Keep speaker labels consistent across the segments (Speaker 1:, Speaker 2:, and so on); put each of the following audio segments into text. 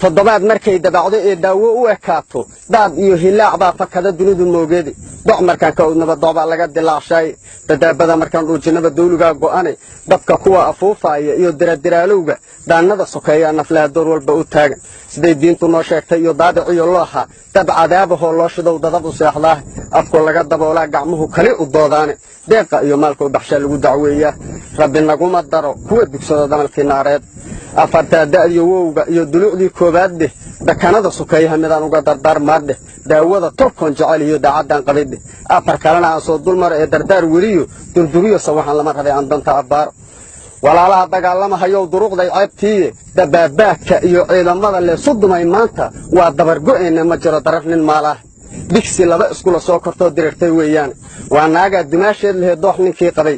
Speaker 1: toddobaad markay dabacdo ee daawo u ekaato daad iyo hilaac baa fakada dunidu moogeedi doc markaan ka udnaba doobaa laga dilaashay dadaabada markaan dhuujinaba dawligaa go'ane dadka kuwa afuufaaya iyo diradiraalowga daannada sokeeyaa naflaha door walba u taagan siday diintu noo sheegtay iyo daadiciyo looha dab cadaabahoo loo shidow dadab u seexdaah afku laga daboolaa gacmuhu kali u doodaane deeqa iyo maalka u baxshaa lagu dacweeyaa rabbi naguma daro kuwa dugsada damalkii naareed afartaa da'diyo wowga iyo dulucdii koobaad dheh dakanada sokeeyaha midaan uga dardaarmaa dheh daawada tolkoon jecel iyo daacaddaan qabay dheh afar kalena aan soo dulmaro ee dardaar weliyo durduriyo sawaxan lama rabay aan danta abbaaro walaalaha dagaalamahayow duruqday ceebtiiye dabaabaadka iyo ciidamada leesu dumay maanta waa dabargo'eenna ma jiro daraf nin maalaah digsi laba iskula soo kortoo dirirtay weeyaane waa naagaa dimaasheed lehee doox ninkii qabay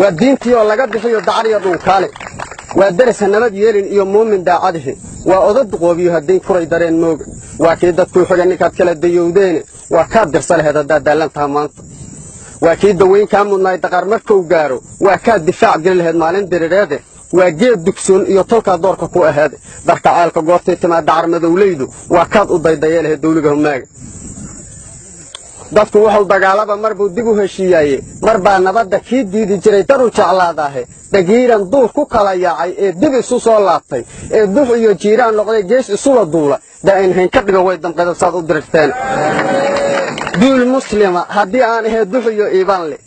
Speaker 1: waa diintii oo laga bixiyo dacariyo dhunkaale waa darasa nabad yeelin iyo muumin daacadihi waa oda duqoobiyo hadday furay dareen mooga waa kii dadkuu xiga ninkaad kala dayowdeene waa kaad dirsa laheed haddaad daallantaha maanta waa kii dawayn kaa mudnaay daqaar markuu gaaro waa kaad difaac geli laheed maalin dirireede waa geed dugsoon iyo tolkaa doorka ku aheede darka ceelka goortay timaa dacar madowleydu waa kaad u daydayee laheed dawliga humaaga dadku wuxuu dagaalaba mar buu dib u heshiiyaaye mar baa nabadda kii diidi jiray dar u jeclaadaahe dagiiran duur ku kala yaacay ee dib isu soo laabtay ee dux iyo jiiraan noqday gees isula duula daa'inhayn ka dhigo way damqada saad u dirirteen duul muslima haddii aan ahayd dux iyo iibaan leh